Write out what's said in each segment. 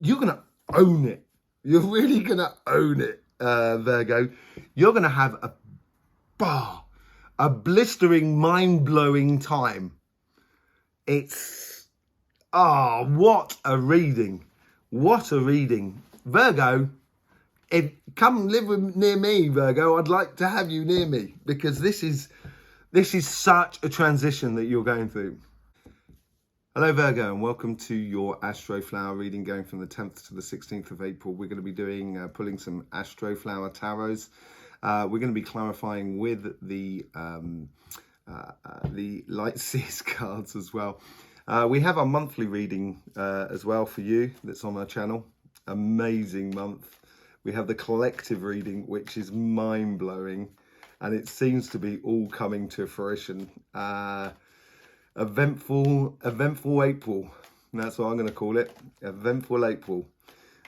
you're going to own it. You're really going to own it, Virgo. You're going to have a blistering, mind-blowing time. It's, what a reading. What a reading. Virgo, come live near me, Virgo. I'd like to have you near me, because this is such a transition that you're going through. Hello Virgo, and welcome to your Astroflower reading going from the 10th to the 16th of April. We're going to be doing pulling some Astroflower tarots. We're going to be clarifying with the Light Seers cards as well. We have our monthly reading as well for you that's on our channel. Amazing month. We have the collective reading, which is mind-blowing, and it seems to be all coming to fruition. Eventful April. That's what I'm going to call it. Eventful April.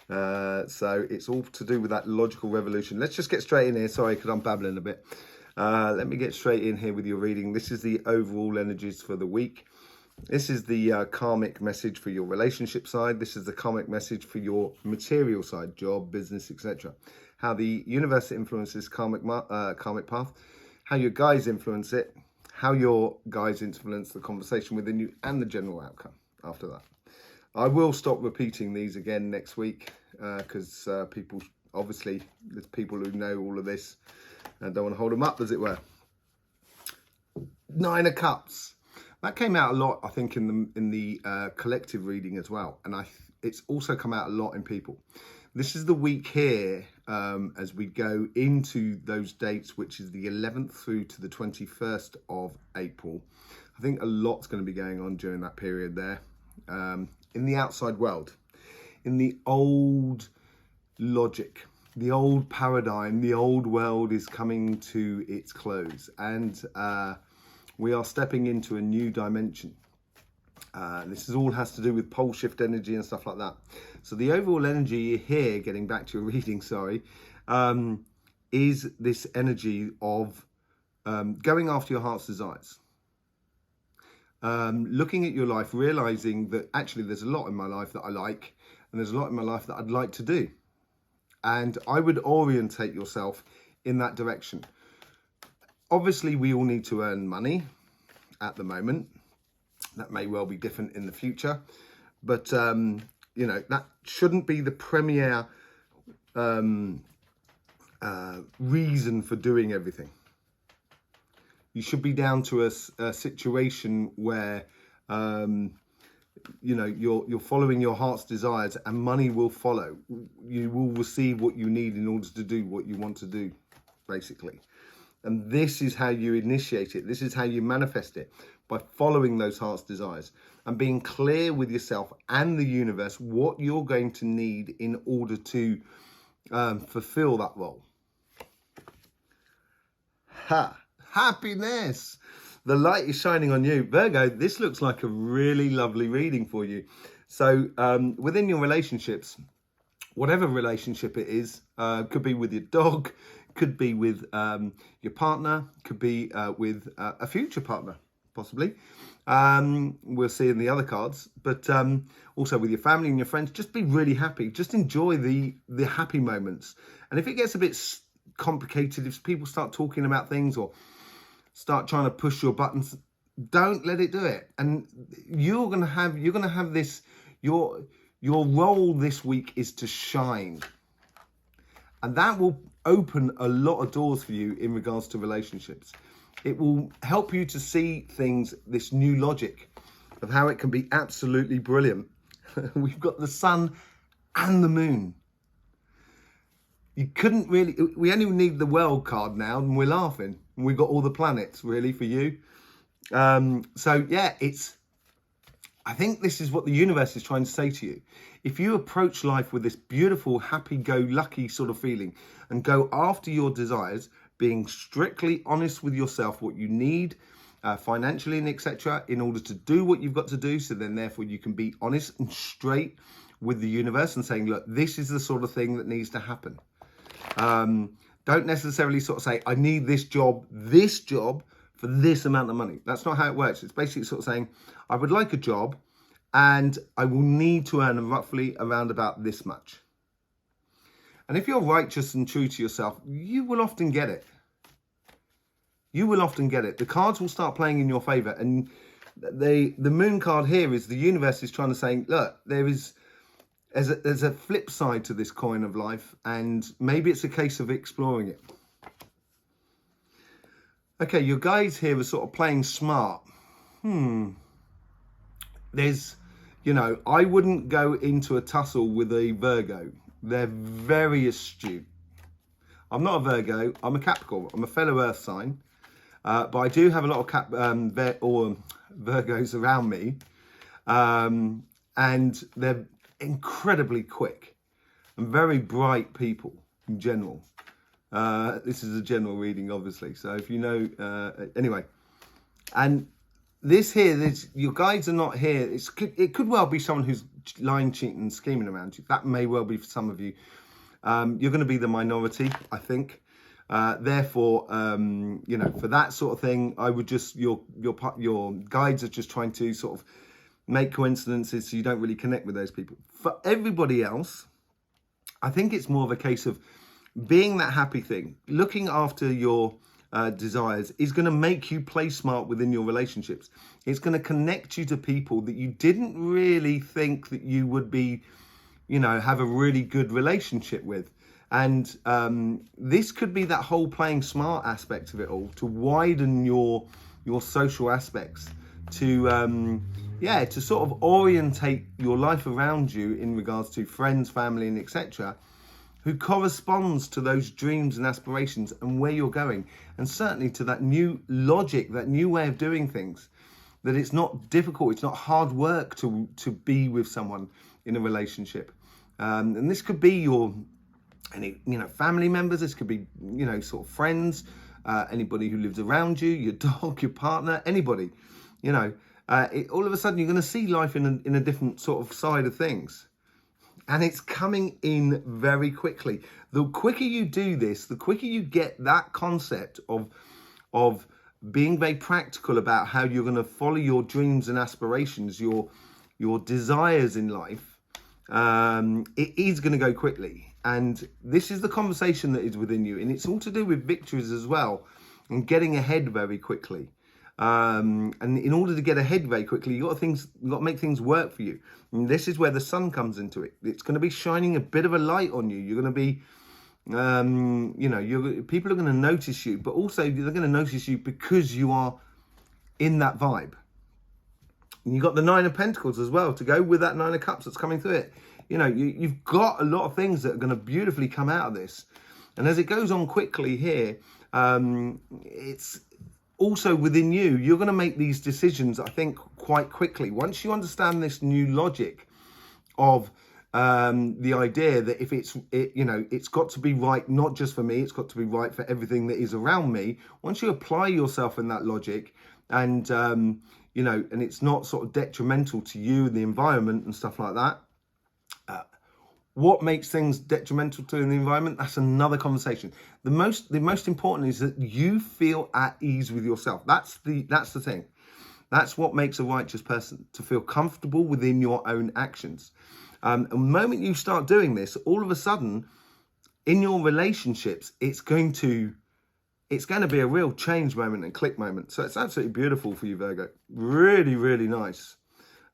So it's all to do with that logical revolution. Let's just get straight in here. Sorry, because I'm babbling a bit. Let me get straight in here with your reading. This is the overall energies for the week. This is the karmic message for your relationship side. This is the karmic message for your material side, job, business, etc. How the universe influences karmic path. How your guides influence it. How your guides influence the conversation within you and the general outcome after that. I will stop repeating these again next week because people, obviously, there's people who know all of this and don't want to hold them up, as it were. Nine of Cups. That came out a lot, I think, in the collective reading as well. And it's also come out a lot in people. This is the week here as we go into those dates, which is the 11th through to the 21st of April. I think a lot's going to be going on during that period there in the outside world, in the old logic, the old paradigm, the old world is coming to its close, and we are stepping into a new dimension. This all has to do with pole shift energy and stuff like that. So the overall energy here, getting back to your reading, is this energy of going after your heart's desires. Looking at your life, realizing that actually there's a lot in my life that I like, and there's a lot in my life that I'd like to do. And I would orientate yourself in that direction. Obviously, we all need to earn money at the moment. That may well be different in the future, but you know, that shouldn't be the premier reason for doing everything. You should be down to a situation where you know, you're following your heart's desires, and money will follow. You will receive what you need in order to do what you want to do, basically. And this is how you initiate it. This is how you manifest it, by following those heart's desires and being clear with yourself and the universe what you're going to need in order to fulfill that role. Happiness. The light is shining on you. Virgo, this looks like a really lovely reading for you. So within your relationships, whatever relationship it is, could be with your dog, could be with your partner, could be with a future partner, possibly. We'll see in the other cards, but also with your family and your friends. Just be really happy. Just enjoy the happy moments. And if it gets a bit complicated, if people start talking about things or start trying to push your buttons, don't let it do it. And you're gonna have this. Your role this week is to shine, and that will open a lot of doors for you in regards to relationships. It will help you to see things, this new logic of how it can be absolutely brilliant. We've got the sun and the moon. You couldn't really, we only need the world card now and we're laughing. And we've got all the planets really for you. So yeah, I think this is what the universe is trying to say to you. If you approach life with this beautiful, happy-go-lucky sort of feeling and go after your desires, being strictly honest with yourself, what you need financially and etc. in order to do what you've got to do, so then therefore you can be honest and straight with the universe and saying, look, this is the sort of thing that needs to happen. Don't necessarily sort of say, I need this job for this amount of money. That's not how it works. It's basically sort of saying, I would like a job and I will need to earn roughly around about this much. And if you're righteous and true to yourself, you will often get it. You will often get it. The cards will start playing in your favor. And the moon card here is the universe is trying to say, look, there's a flip side to this coin of life, and maybe it's a case of exploring it. Okay, your guides here are sort of playing smart. There's, you know, I wouldn't go into a tussle with a Virgo. They're very astute. I'm not a Virgo. I'm a Capricorn. I'm a fellow Earth sign. But I do have a lot of Virgos around me. And they're incredibly quick and very bright people in general. This is a general reading, obviously. So if you know, anyway. And this here, your guides are not here. It could well be someone who's lying, cheating, and scheming around you. That may well be for some of you. You're going to be the minority, I think. Therefore, you know, for that sort of thing, I would just, your guides are just trying to sort of make coincidences so you don't really connect with those people. For everybody else, I think it's more of a case of being that happy thing. Looking after your desires is going to make you play smart within your relationships. It's going to connect you to people that you didn't really think that you would be, you know, have a really good relationship with. And this could be that whole playing smart aspect of it all, to widen your social aspects, to yeah, to sort of orientate your life around you in regards to friends, family, and etc., who corresponds to those dreams and aspirations and where you're going, and certainly to that new logic, that new way of doing things, that it's not difficult, it's not hard work to be with someone in a relationship. And this could be your family members, this could be, you know, sort of friends, anybody who lives around you, your dog, your partner, anybody, you know, all of a sudden you're going to see life in a different sort of side of things. And it's coming in very quickly. The quicker you do this, the quicker you get that concept of being very practical about how you're going to follow your dreams and aspirations, your desires in life, it is going to go quickly. And this is the conversation that is within you. And it's all to do with victories as well, and getting ahead very quickly. And in order to get ahead very quickly, you've got to make things work for you. And this is where the sun comes into it. It's going to be shining a bit of a light on you. You're going to be, you know, people are going to notice you, but also they're going to notice you because you are in that vibe. And you've got the Nine of Pentacles as well to go with that Nine of Cups that's coming through it. You know, you've got a lot of things that are going to beautifully come out of this. And as it goes on quickly here, it's also within you. You're going to make these decisions, I think, quite quickly. Once you understand this new logic of the idea that if it's got to be right, not just for me, it's got to be right for everything that is around me. Once you apply yourself in that logic, and you know, and it's not sort of detrimental to you and the environment and stuff like that. What makes things detrimental to the environment? That's another conversation. The most important is that you feel at ease with yourself. That's the thing. That's what makes a righteous person, to feel comfortable within your own actions. And the moment you start doing this, all of a sudden, in your relationships, it's going to be a real change moment and click moment. So it's absolutely beautiful for you, Virgo. Really, really nice.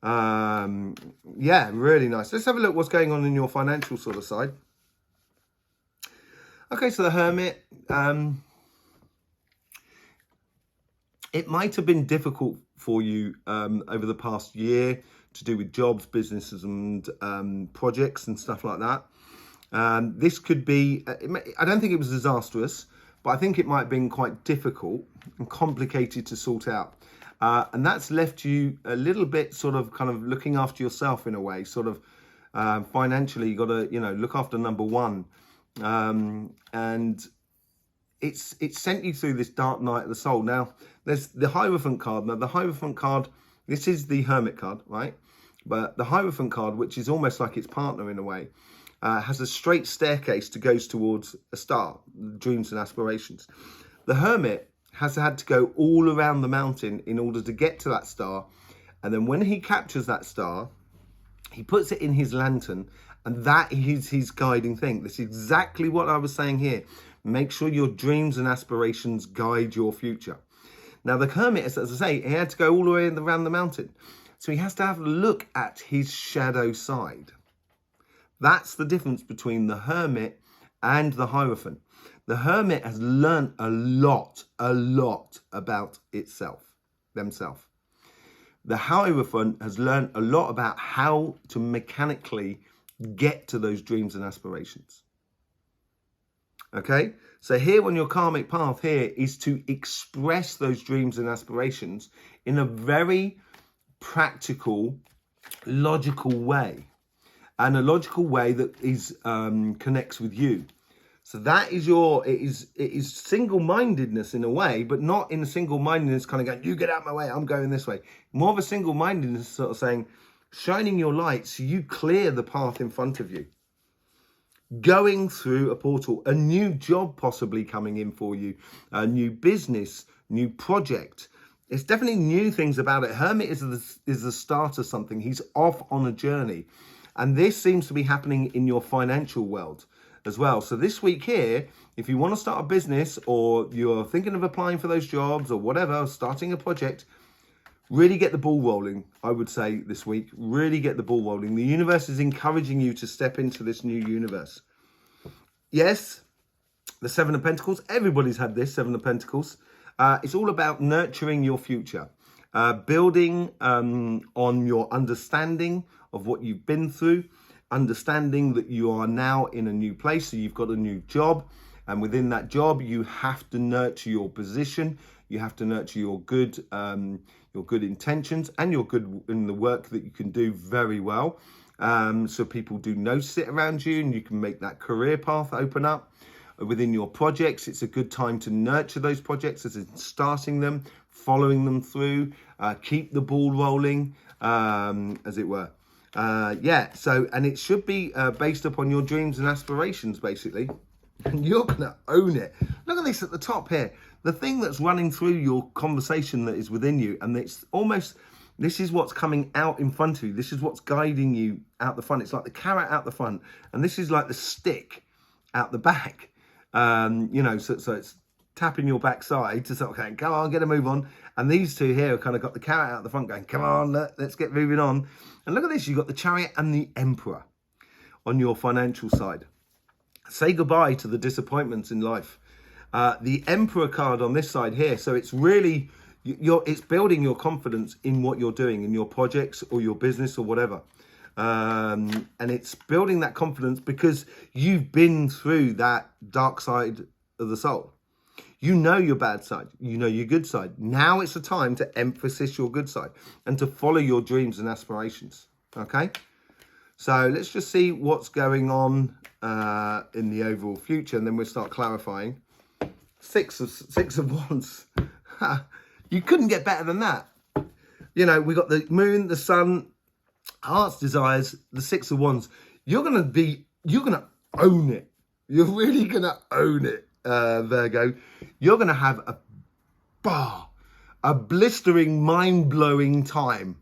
Yeah, really nice. Let's have a look what's going on in your financial sort of side. Okay, so the Hermit, it might have been difficult for you over the past year to do with jobs, businesses, and projects and stuff like that. This could be, I don't think it was disastrous, but I think it might have been quite difficult and complicated to sort out. And that's left you a little bit sort of kind of looking after yourself in a way, sort of financially. You got to, you know, look after number one. And it's sent you through this dark night of the soul. Now, there's the Hierophant card. Now, the Hierophant card, this is the Hermit card, right? But the Hierophant card, which is almost like its partner in a way, has a straight staircase that goes towards a star, dreams and aspirations. The Hermit has had to go all around the mountain in order to get to that star, And then when he captures that star, he puts it in his lantern, and that is his guiding thing. This is exactly what I was saying here. Make sure your dreams and aspirations guide your future. Now, the hermit, as I say, he had to go all the way around the mountain. So he has to have a look at his shadow side. That's the difference between the hermit and the Hierophant. The hermit has learned a lot about themselves. The Hierophant has learned a lot about how to mechanically get to those dreams and aspirations. Okay, so here on your karmic path here is to express those dreams and aspirations in a very practical, logical way, and a logical way that is connects with you. So that is it is single-mindedness in a way, but not in a single-mindedness kind of going, you get out of my way, I'm going this way. More of a single-mindedness sort of saying, shining your light so you clear the path in front of you. Going through a portal, a new job possibly coming in for you, a new business, new project. It's definitely new things about it. Hermit is the start of something. He's off on a journey. And this seems to be happening in your financial world as well. So this week here, if you want to start a business, or you're thinking of applying for those jobs or whatever, starting a project, really get the ball rolling, I would say, this week. Really get the ball rolling. The universe is encouraging you to step into this new universe. Yes, the Seven of Pentacles. Everybody's had this, Seven of Pentacles. It's all about nurturing your future. Building on your understanding of what you've been through. Understanding that you are now in a new place, so you've got a new job, and within that job you have to nurture your position, you have to nurture your good intentions, and your good in the work that you can do very well, so people do notice it around you, and you can make that career path open up. Within your projects, it's a good time to nurture those projects, as in starting them, following them through, keep the ball rolling, as it were. And it should be based upon your dreams and aspirations, basically, and you're gonna own it. Look at this at the top here, the thing that's running through your conversation that is within you, and it's almost, this is what's coming out in front of you, this is what's guiding you out the front. It's like the carrot out the front, and this is like the stick out the back, so it's tapping your backside to sort of going, come on, get a move on. And these two here have kind of got the carrot out the front going, come on, let's get moving on. And look at this, you've got the Chariot and the Emperor on your financial side. Say goodbye to the disappointments in life. The Emperor card on this side here, so it's really, it's building your confidence in what you're doing, in your projects or your business or whatever. And it's building that confidence because you've been through that dark side of the soul. You know your bad side, you know your good side. Now it's the time to emphasize your good side and to follow your dreams and aspirations, okay? So let's just see what's going on in the overall future, and then we'll start clarifying. Six of Wands. You couldn't get better than that. You know, we got the moon, the sun, heart's desires, the Six of Wands. You're going to own it. You're really going to own it. Virgo, you're going to have a blistering, mind-blowing time.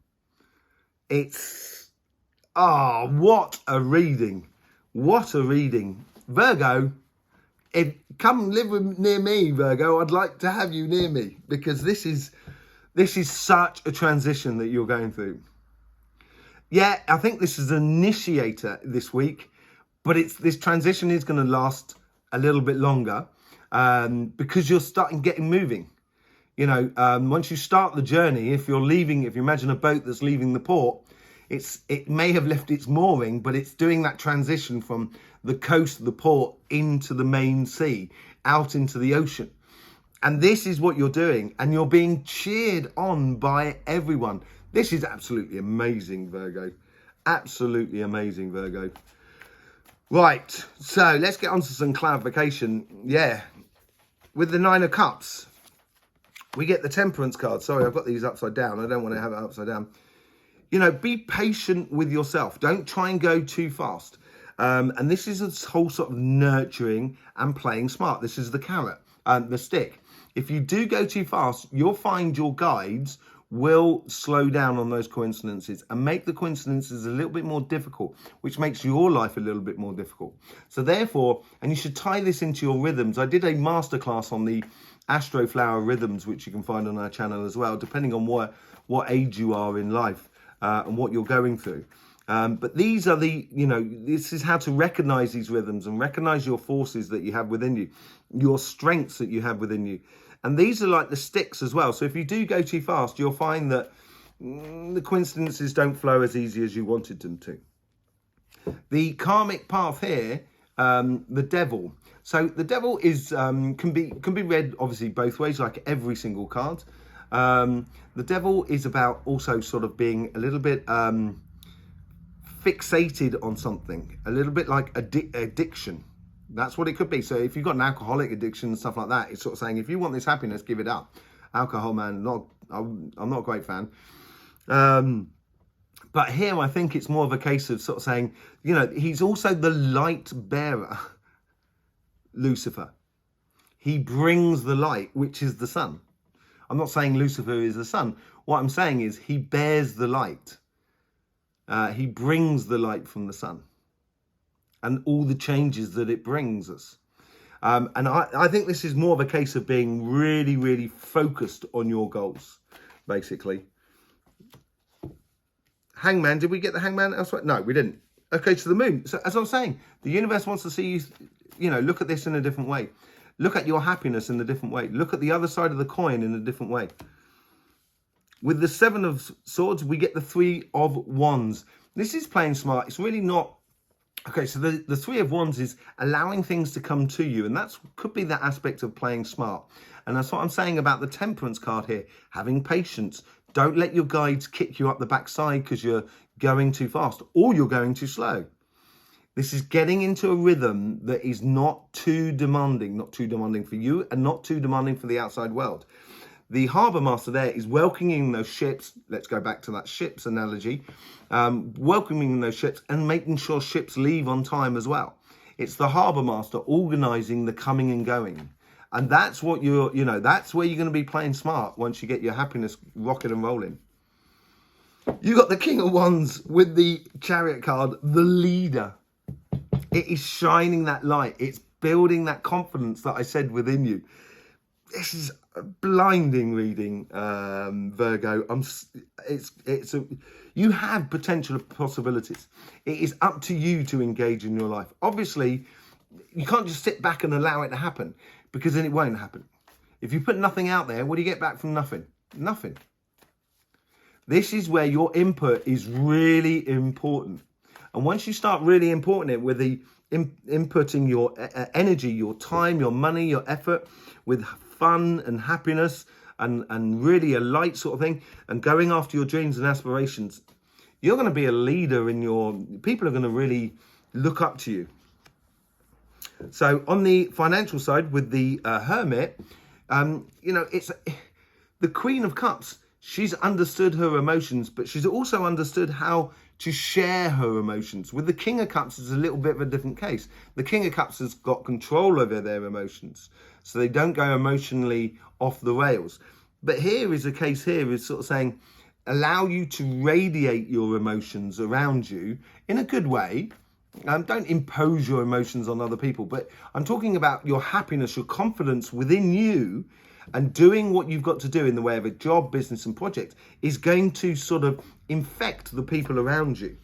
It's, what a reading. What a reading. Virgo, come live near me, Virgo. I'd like to have you near me, because this is such a transition that you're going through. Yeah, I think this is an initiator this week, but this transition is going to last a little bit longer, because you're starting getting moving. You know, once you start the journey, if you imagine a boat that's leaving the port, it may have left its mooring, but it's doing that transition from the coast of the port into the main sea, out into the ocean. And this is what you're doing, and you're being cheered on by everyone. This is absolutely amazing, Virgo. Absolutely amazing, Virgo. Right, so let's get on to some clarification. Yeah, with the Nine of Cups, we get the Temperance card. Sorry, I've got these upside down. I don't want to have it upside down. You know, be patient with yourself. Don't try and go too fast. And this is a whole sort of nurturing and playing smart. This is the carrot, the stick. If you do go too fast, you'll find your guides will slow down on those coincidences and make the coincidences a little bit more difficult, which makes your life a little bit more difficult. So therefore, and you should tie this into your rhythms. I did a masterclass on the Astroflower rhythms, which you can find on our channel as well, depending on what age you are in life and what you're going through. But these are this is how to recognize these rhythms and recognize your forces that you have within you, your strengths that you have within you. And these are like the sticks as well. So if you do go too fast, you'll find that the coincidences don't flow as easy as you wanted them to. The karmic path here, the devil. So the devil is can be read obviously both ways, like every single card. The devil is about also sort of being a little bit fixated on something, a little bit like addiction. That's what it could be. So if you've got an alcoholic addiction and stuff like that, it's sort of saying, if you want this happiness, give it up. Alcohol, man, I'm not a great fan. But here I think it's more of a case of sort of saying, he's also the light bearer, Lucifer. He brings the light, which is the sun. I'm not saying Lucifer is the sun. What I'm saying is he bears the light. He brings the light from the sun and all the changes that it brings us. And I think this is more of a case of being really, really focused on your goals, basically. Hangman, did we get the hangman elsewhere? No, we didn't. Okay, so the moon. So as I was saying, the universe wants to see you, look at this in a different way. Look at your happiness in a different way. Look at the other side of the coin in a different way. With the 7 of Swords, we get the 3 of Wands. This is playing smart. It's really not. Okay, so the 3 of Wands is allowing things to come to you. And that could be that aspect of playing smart. And that's what I'm saying about the Temperance card here. Having patience. Don't let your guides kick you up the backside because you're going too fast or you're going too slow. This is getting into a rhythm that is not too demanding for you and not too demanding for the outside world. The harbour master there is welcoming those ships. Let's go back to that ships analogy. Welcoming those ships and making sure ships leave on time as well. It's the harbour master organising the coming and going. And that's what that's where you're going to be playing smart once you get your happiness rocking and rolling. You got the King of Wands with the Chariot card, the leader. It is shining that light. It's building that confidence that I said within you. This is a blinding reading, Virgo. You have potential possibilities. It is up to you to engage in your life. Obviously, you can't just sit back and allow it to happen, because then it won't happen. If you put nothing out there, what do you get back from nothing? Nothing. This is where your input is really important. And once you start really importing it with the inputting your energy, your time, your money, your effort with fun and happiness and really a light sort of thing and going after your dreams and aspirations, you're going to be a leader people are going to really look up to you. So on the financial side with the Hermit, it's the Queen of Cups. She's understood her emotions, but she's also understood how to share her emotions. With the King of Cups, it's a little bit of a different case. The King of Cups has got control over their emotions, so they don't go emotionally off the rails. But here is a case here is sort of saying, allow you to radiate your emotions around you in a good way. Don't impose your emotions on other people, but I'm talking about your happiness, your confidence within you, and doing what you've got to do in the way of a job, business and project is going to sort of infect the people around you.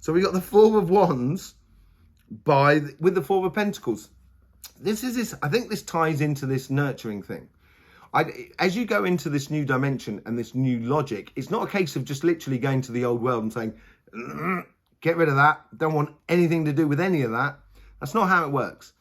So we got the Four of Wands with the Four of Pentacles. I think this ties into this nurturing thing. As you go into this new dimension and this new logic, it's not a case of just literally going to the old world and saying, get rid of that. Don't want anything to do with any of that. That's not how it works.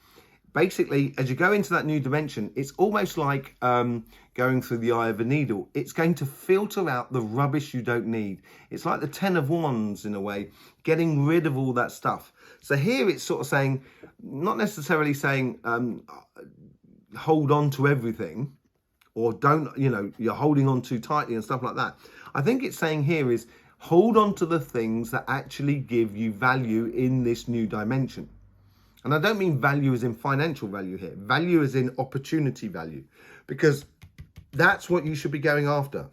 Basically, as you go into that new dimension, it's almost like going through the eye of a needle. It's going to filter out the rubbish you don't need. It's like the 10 of Wands in a way, getting rid of all that stuff. So here it's sort of saying, not necessarily saying hold on to everything or don't, you're holding on too tightly and stuff like that. I think it's saying here is hold on to the things that actually give you value in this new dimension. And I don't mean value as in financial value here. Value as in opportunity value. Because that's what you should be going after.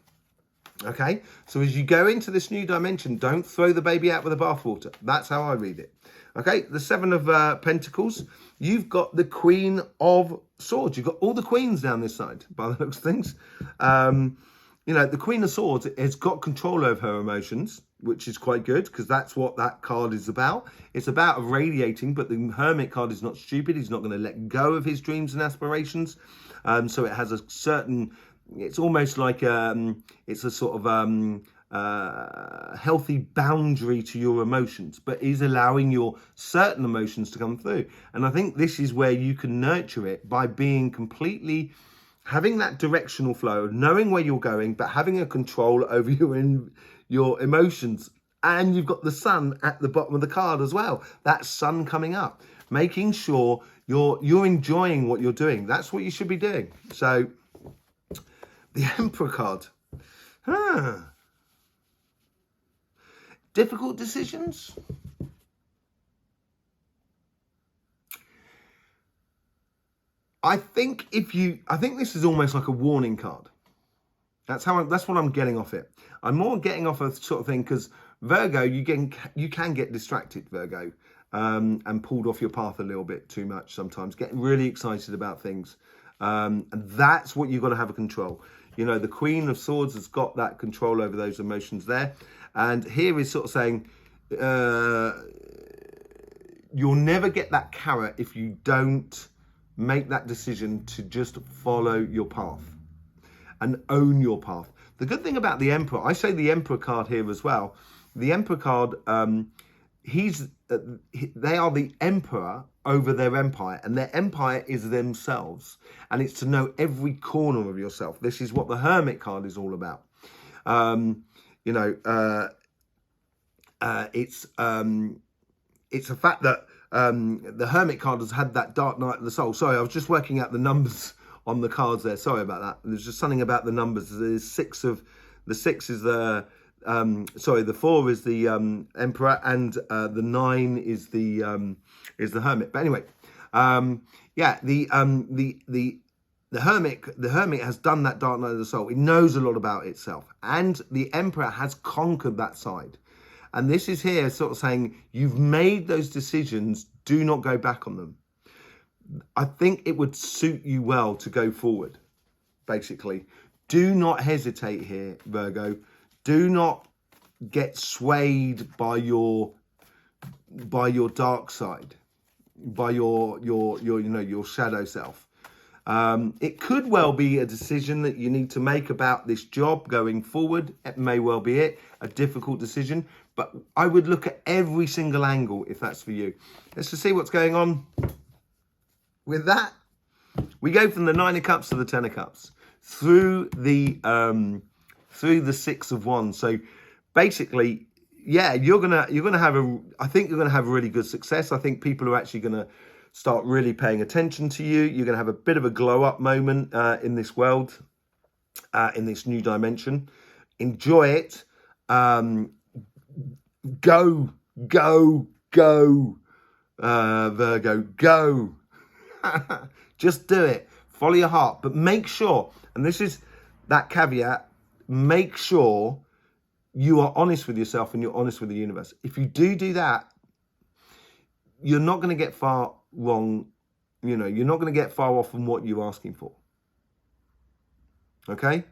Okay, so as you go into this new dimension, don't throw the baby out with the bathwater. That's how I read it. Okay, the Seven of Pentacles, you've got the Queen of Swords. You've got all the queens down this side, by the looks of things. You know, the Queen of Swords has got control over her emotions, which is quite good, because that's what that card is about. It's about radiating, but the Hermit card is not stupid. He's not going to let go of his dreams and aspirations. So it has a certain... It's almost like it's a sort of healthy boundary to your emotions, but is allowing your certain emotions to come through. And I think this is where you can nurture it by being completely, having that directional flow, knowing where you're going, but having a control over your emotions. And you've got the sun at the bottom of the card as well. That sun coming up, making sure you're enjoying what you're doing. That's what you should be doing. So the Emperor card. Difficult decisions. I think this is almost like a warning card. That's what I'm getting off it. I'm more getting off a sort of thing because Virgo, you can get distracted, Virgo, and pulled off your path a little bit too much sometimes. Getting really excited about things, and that's what you've got to have a control. You know, the Queen of Swords has got that control over those emotions there. And here is sort of saying, you'll never get that carrot if you don't make that decision to just follow your path and own your path. The good thing about the Emperor, I say the Emperor card here as well. The Emperor card, they are the emperor over their empire, and their empire is themselves, and it's to know every corner of yourself. This is what the Hermit card is all about. You know, it's a fact that the Hermit card has had that dark night of the soul. Sorry, I was just working out the numbers on the cards there. Sorry about that. There's just something about the numbers. There's the 6 is the the 4 is the Emperor, and the 9 is the Hermit. But anyway, yeah, the Hermit has done that dark night of the soul. It knows a lot about itself, and the Emperor has conquered that side. And this is here sort of saying you've made those decisions. Do not go back on them. I think it would suit you well to go forward. Basically, do not hesitate here, Virgo. Do not get swayed by your dark side, by your shadow self. It could well be a decision that you need to make about this job going forward. It may well be a difficult decision, but I would look at every single angle if that's for you. Let's just see what's going on with that. We go from the 9 of Cups to the 10 of Cups through the 6 of Wands. So basically, yeah, you're gonna have I think you're gonna have really good success. I think people are actually gonna start really paying attention to you. You're gonna have a bit of a glow up moment in this world, in this new dimension. Enjoy it. Go, Virgo, go. Just do it. Follow your heart, but make sure, and this is that caveat, make sure you are honest with yourself and you're honest with the universe. If you do that, you're not going to get far wrong. You know, you're not going to get far off from what you're asking for. Okay?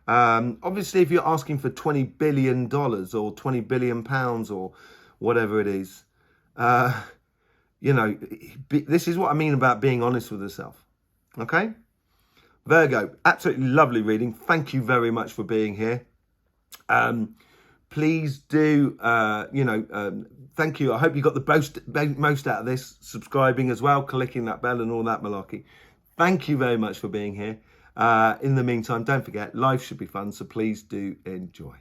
Obviously, if you're asking for $20 billion or 20 billion pounds or whatever it is, you know, this is what I mean about being honest with yourself. Okay? Virgo, absolutely lovely reading. Thank you very much for being here. Please do, thank you. I hope you got the most out of this, subscribing as well, clicking that bell and all that malarkey. Thank you very much for being here. In the meantime, don't forget, life should be fun, so please do enjoy.